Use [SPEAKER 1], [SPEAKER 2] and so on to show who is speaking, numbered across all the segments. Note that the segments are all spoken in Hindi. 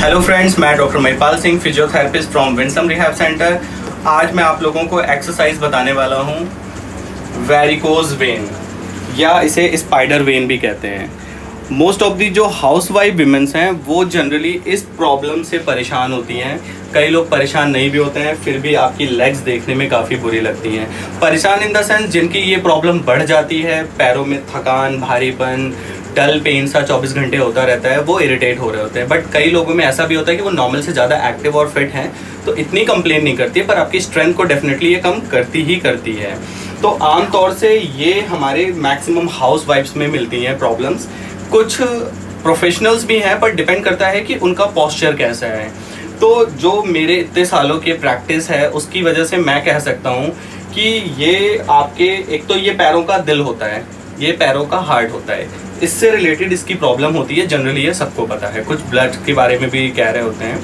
[SPEAKER 1] हेलो फ्रेंड्स, मैं doctor Mahipal Singh, physiotherapist from Winsome rehab centre. आज मैं आप लोगों को एक्सरसाइज बताने वाला हूँ वेरिकोज वेन, या इसे स्पाइडर वेन भी कहते हैं। मोस्ट ऑफ दी जो हाउस वाइफ विमेंस हैं वो जनरली इस प्रॉब्लम से परेशान होती हैं। कई लोग परेशान नहीं भी होते हैं, फिर भी आपकी लेग्स देखने में काफ़ी बुरी लगती हैं। परेशान इन द सेंस जिनकी ये प्रॉब्लम बढ़ जाती है, पैरों में थकान, भारीपन, डल पेन सा 24 घंटे होता रहता है, वो इरिटेट हो रहे होते हैं। बट कई लोगों में ऐसा भी होता है कि वो नॉर्मल से ज़्यादा एक्टिव और फिट हैं, तो इतनी कंप्लेन नहीं करती है, पर आपकी स्ट्रेंथ को डेफिनेटली ये कम करती ही करती है। तो आमतौर से ये हमारे मैक्सिमम हाउस वाइफ्स में मिलती हैं प्रॉब्लम्स। कुछ प्रोफेशनल्स भी हैं, पर डिपेंड करता है कि उनका पोस्चर कैसा है। तो जो मेरे इतने सालों की प्रैक्टिस है उसकी वजह से मैं कह सकता हूँ कि ये आपके, एक तो ये पैरों का दिल होता है, ये पैरों का हार्ट होता है, इससे रिलेटेड इसकी प्रॉब्लम होती है। जनरली ये सबको पता है, कुछ ब्लड के बारे में भी कह रहे होते हैं,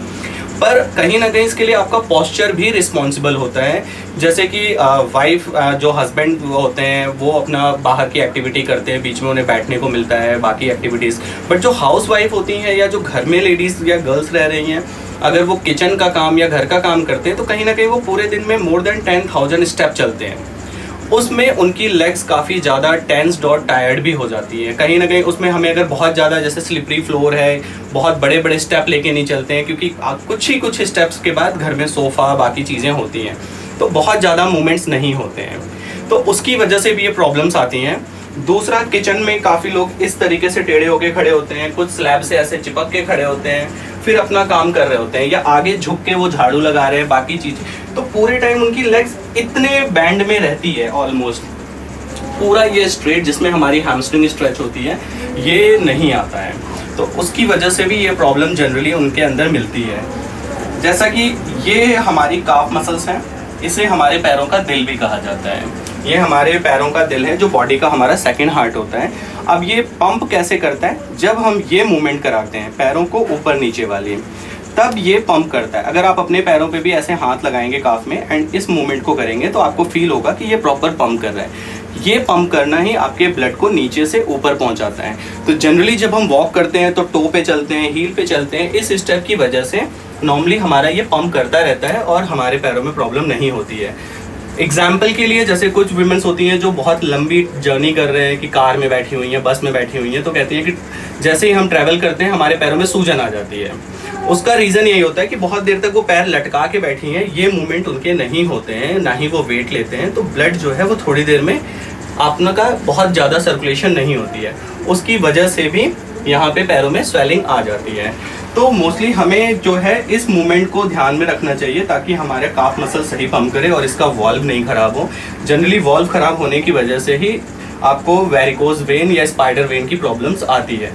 [SPEAKER 1] पर कहीं ना कहीं इसके लिए आपका पोस्चर भी रिस्पॉन्सिबल होता है। जैसे कि वाइफ जो हस्बैंड होते हैं वो अपना बाहर की एक्टिविटी करते हैं, बीच में उन्हें बैठने को मिलता है, बाकी एक्टिविटीज़। बट जो हाउस वाइफ होती हैं या जो घर में लेडीज़ या गर्ल्स रह रही हैं, अगर वो किचन का काम या घर का काम करते हैं तो कहीं ना कहीं वो पूरे दिन में मोर देन 10,000 स्टेप चलते हैं। उसमें उनकी लेग्स काफ़ी ज़्यादा टेंस्ड और टायर्ड भी हो जाती है। कहीं ना कहीं उसमें हमें अगर बहुत ज़्यादा, जैसे स्लिपरी फ्लोर है, बहुत बड़े बड़े स्टेप लेके नहीं चलते हैं, क्योंकि कुछ ही स्टेप्स के बाद घर में सोफ़ा बाकी चीज़ें होती हैं, तो बहुत ज़्यादा मूवमेंट्स नहीं होते हैं, तो उसकी वजह से भी ये प्रॉब्लम्स आती हैं। दूसरा, किचन में काफ़ी लोग इस तरीके से टेढ़े होके खड़े होते हैं, कुछ स्लैब से ऐसे चिपक के खड़े होते हैं, फिर अपना काम कर रहे होते हैं, या आगे झुक के वो झाड़ू लगा रहे हैं, बाकी चीज़। तो पूरे टाइम उनकी लेग्स इतने बैंड में रहती है, ऑलमोस्ट पूरा ये स्ट्रेट जिसमें हमारी हैमस्ट्रिंग स्ट्रेच होती है, ये नहीं आता है। तो उसकी वजह से भी ये प्रॉब्लम जनरली उनके अंदर मिलती है। जैसा कि ये हमारी काफ मसल्स हैं, इसे हमारे पैरों का दिल भी कहा जाता है। ये हमारे पैरों का दिल है, जो बॉडी का हमारा सेकंड हार्ट होता है। अब ये पंप कैसे करता है? जब हम ये मूवमेंट कराते हैं पैरों को ऊपर नीचे वाली, तब ये पंप करता है। अगर आप अपने पैरों पे भी ऐसे हाथ लगाएंगे काफ में एंड इस मूवमेंट को करेंगे तो आपको फील होगा कि ये प्रॉपर पंप कर रहा है। ये पंप करना ही आपके ब्लड को नीचे से ऊपर पहुंचाता है। तो जनरली जब हम वॉक करते हैं तो टो पे चलते हैं, हील पे चलते हैं, इस स्टेप की वजह से नॉर्मली हमारा ये पंप करता रहता है और हमारे पैरों में प्रॉब्लम नहीं होती है। एग्जाम्पल के लिए, जैसे कुछ वीमेंस होती हैं जो बहुत लंबी जर्नी कर रहे हैं, कि कार में बैठी हुई हैं, बस में बैठी हुई हैं, तो कहती हैं कि जैसे ही हम ट्रैवल करते हैं हमारे पैरों में सूजन आ जाती है। उसका रीज़न यही होता है कि बहुत देर तक वो पैर लटका के बैठी हैं, ये मूवमेंट उनके नहीं होते हैं, ना ही वो वेट लेते हैं, तो ब्लड जो है वो थोड़ी देर में अपना का बहुत ज़्यादा सर्कुलेशन नहीं होती है। उसकी वजह से भी यहाँ पे पैरों में स्वेलिंग आ जाती है। तो मोस्टली हमें जो है इस मूवमेंट को ध्यान में रखना चाहिए, ताकि हमारे काफ मसल सही पंप करे और इसका वॉल्व नहीं खराब हो। जनरली वॉल्व खराब होने की वजह से ही आपको वेरिकोज वेन या स्पाइडर वेन की प्रॉब्लम्स आती है।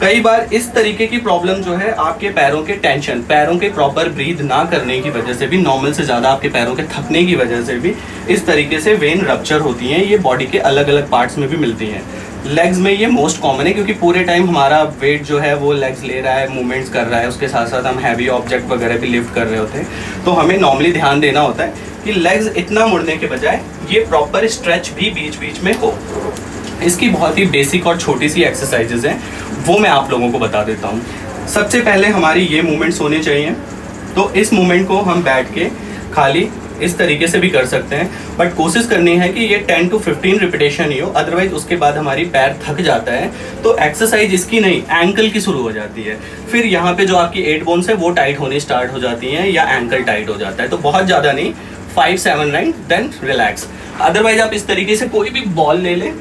[SPEAKER 1] कई बार इस तरीके की प्रॉब्लम जो है आपके पैरों के टेंशन, पैरों के प्रॉपर ब्रीथ ना करने की वजह से भी, नॉर्मल से ज़्यादा आपके पैरों के थकने की वजह से भी इस तरीके से वेन रप्चर होती हैं। ये बॉडी के अलग अलग पार्ट्स में भी मिलती हैं। लेग्स में ये मोस्ट कॉमन है, क्योंकि पूरे टाइम हमारा वेट जो है वो लेग्स ले रहा है, मूवमेंट्स कर रहा है, उसके साथ साथ हम हैवी ऑब्जेक्ट वगैरह भी लिफ्ट कर रहे होते हैं। तो हमें नॉर्मली ध्यान देना होता है कि लेग्स इतना मुड़ने के बजाय ये प्रॉपर स्ट्रेच भी बीच बीच में हो। इसकी बहुत ही बेसिक और छोटी सी एक्सरसाइजेज हैं, वो मैं आप लोगों को बता देता हूँ। सबसे पहले हमारी ये मूवमेंट्स होने चाहिए। तो इस मूवमेंट को हम बैठ के खाली इस तरीके से भी कर सकते हैं, बट कोशिश करनी है कि ये 10 to 15 रिपीटेशन ही हो, अदरवाइज उसके बाद हमारी पैर थक जाता है। तो एक्सरसाइज इसकी नहीं, एंकल की शुरू हो जाती है। फिर यहाँ पे जो आपकी 8 बोन्स है वो टाइट होने स्टार्ट हो जाती हैं, या एंकल टाइट हो जाता है। तो बहुत ज़्यादा नहीं, 5, 7, 9 देन रिलैक्स। अदरवाइज आप इस तरीके से कोई भी बॉल ले लें,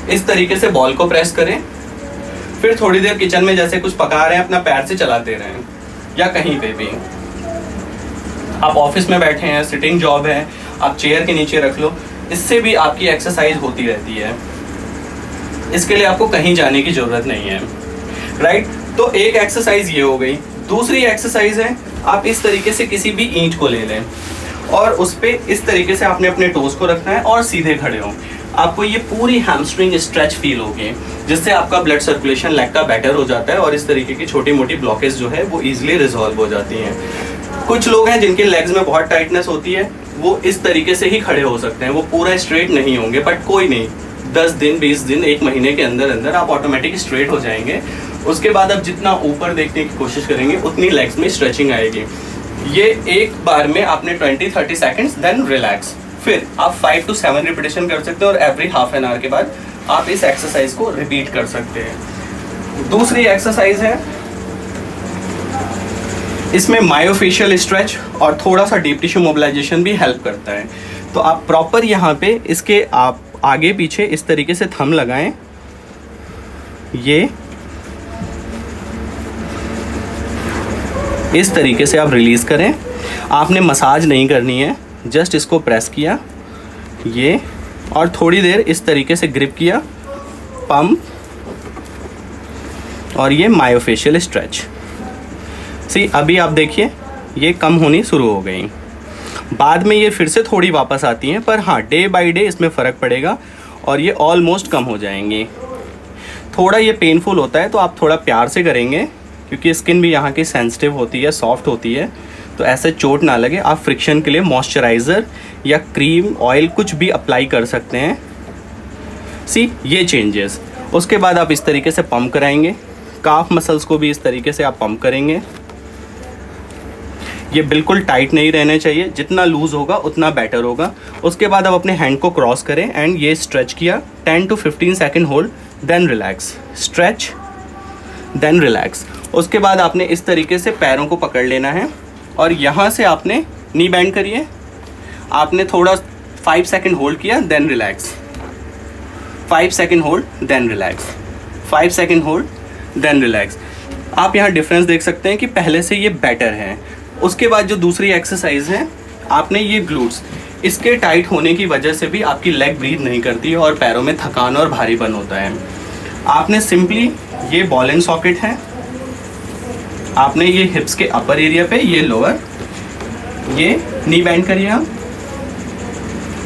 [SPEAKER 1] इस तरीके से बॉल को प्रेस करें, फिर थोड़ी देर किचन में जैसे कुछ पका रहे हैं अपना पैर से चलाते रहें, या कहीं पे भी आप ऑफिस में बैठे हैं, सिटिंग जॉब है, आप चेयर के नीचे रख लो, इससे भी आपकी एक्सरसाइज होती रहती है। इसके लिए आपको कहीं जाने की जरूरत नहीं है, राइट। तो एक एक्सरसाइज ये हो गई। दूसरी एक्सरसाइज है, आप इस तरीके से किसी भी ईंट को ले लें और उस पर इस तरीके से आपने अपने टोस को रखना है और सीधे खड़े हो। आपको ये पूरी हैमस्ट्रिंग स्ट्रेच फील होगी, जिससे आपका ब्लड सर्कुलेशन लेग का बेटर हो जाता है और इस तरीके की छोटी मोटी ब्लॉकेज जो है वो इजीली रिजॉल्व हो जाती हैं। कुछ लोग हैं जिनके लेग्स में बहुत टाइटनेस होती है, वो इस तरीके से ही खड़े हो सकते हैं, वो पूरा स्ट्रेट नहीं होंगे, बट कोई नहीं, 10 दिन 20 दिन 1 महीने के अंदर अंदर आप ऑटोमेटिक स्ट्रेट हो जाएंगे। उसके बाद आप जितना ऊपर देखने की कोशिश करेंगे उतनी लेग्स में स्ट्रेचिंग आएगी। ये एक बार में आपने 20-30 सेकेंड्स, देन रिलैक्स। फिर आप 5 to 7 रिपीटेशन कर सकते हैं और एवरी हाफ एन आवर के बाद आप इस एक्सरसाइज को रिपीट कर सकते हैं। दूसरी एक्सरसाइज है, इसमें मायोफेशियल स्ट्रेच और थोड़ा सा डीप टिश्यू मोबिलाइजेशन भी हेल्प करता है। तो आप प्रॉपर यहाँ पे इसके आप आगे पीछे इस तरीके से थंब लगाएं, ये इस तरीके से आप रिलीज करें। आपने मसाज नहीं करनी है, जस्ट इसको प्रेस किया ये, और थोड़ी देर इस तरीके से ग्रिप किया, पंप, और ये मायोफेशियल स्ट्रेच। सी अभी आप देखिए ये कम होनी शुरू हो गई। बाद में ये फिर से थोड़ी वापस आती हैं, पर हाँ डे बाय डे इसमें फ़र्क पड़ेगा और ये ऑलमोस्ट कम हो जाएंगी। थोड़ा ये पेनफुल होता है तो आप थोड़ा प्यार से करेंगे, क्योंकि स्किन भी यहाँ की सेंसिटिव होती है, सॉफ्ट होती है, तो ऐसे चोट ना लगे। आप फ्रिक्शन के लिए मॉइस्चराइज़र या क्रीम, ऑयल कुछ भी अप्लाई कर सकते हैं। सी ये चेंजेस। उसके बाद आप इस तरीके से पंप कराएंगे, काफ मसल्स को भी इस तरीके से आप पंप करेंगे। ये बिल्कुल टाइट नहीं रहने चाहिए, जितना लूज़ होगा उतना बेटर होगा। उसके बाद आप अपने हैंड को क्रॉस करें एंड ये स्ट्रेच किया, 10 to 15 second hold, then relax, stretch, then relax. उसके बाद आपने इस तरीके से पैरों को पकड़ लेना है और यहाँ से आपने नी बैंड करिए, आपने थोड़ा 5 सेकेंड होल्ड किया, then relax, 5 second hold, then relax, 5 second hold, then relax. आप यहाँ डिफरेंस देख सकते हैं कि पहले से ये बेटर है। उसके बाद जो दूसरी एक्सरसाइज है, आपने ये ग्लूट्स, इसके टाइट होने की वजह से भी आपकी लेग ब्रीथ नहीं करती है और पैरों में थकान और भारीपन होता है। आपने सिंपली ये बॉल एंड सॉकेट है, आपने ये हिप्स के अपर एरिया पे, ये लोअर, ये नी बैंड करिए आप,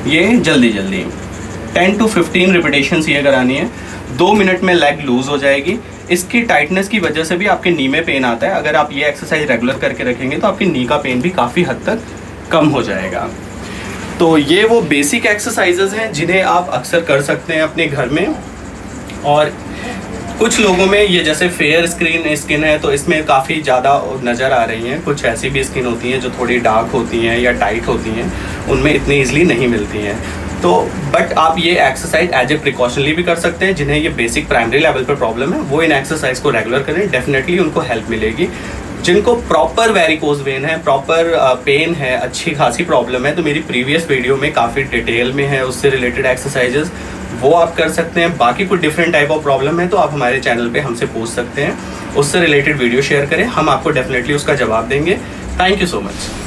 [SPEAKER 1] ये जल्दी जल्दी 10 to 15 रिपीटेशंस ये करानी है। 2 मिनट में लेग लूज हो जाएगी। इसकी टाइटनेस की वजह से भी आपके नी में पेन आता है। अगर आप ये एक्सरसाइज रेगुलर करके रखेंगे तो आपकी नी का पेन भी काफ़ी हद तक कम हो जाएगा। तो ये वो बेसिक एक्सरसाइजेज हैं जिन्हें आप अक्सर कर सकते हैं अपने घर में। और कुछ लोगों में ये जैसे फेयर स्किन है तो इसमें काफ़ी ज़्यादा नज़र आ रही हैं। कुछ ऐसी भी स्किन होती हैं जो थोड़ी डार्क होती हैं या टाइट होती हैं, उनमें इतनी ईजिली नहीं मिलती हैं। तो बट आप ये एक्सरसाइज एज ए प्रिकॉशनली भी कर सकते हैं। जिन्हें ये बेसिक प्राइमरी लेवल पर प्रॉब्लम है वो इन एक्सरसाइज को रेगुलर करें, डेफिनेटली उनको हेल्प मिलेगी। जिनको प्रॉपर वेरिकोज वेन है, प्रॉपर पेन है, अच्छी खासी प्रॉब्लम है, तो मेरी प्रीवियस वीडियो में काफ़ी डिटेल में है उससे रिलेटेड एक्सरसाइजेस, वो आप कर सकते हैं। बाकी कुछ डिफरेंट टाइप ऑफ प्रॉब्लम है तो आप हमारे चैनल पे हमसे पूछ सकते हैं, उससे रिलेटेड वीडियो शेयर करें, हम आपको डेफिनेटली उसका जवाब देंगे। Thank you so much.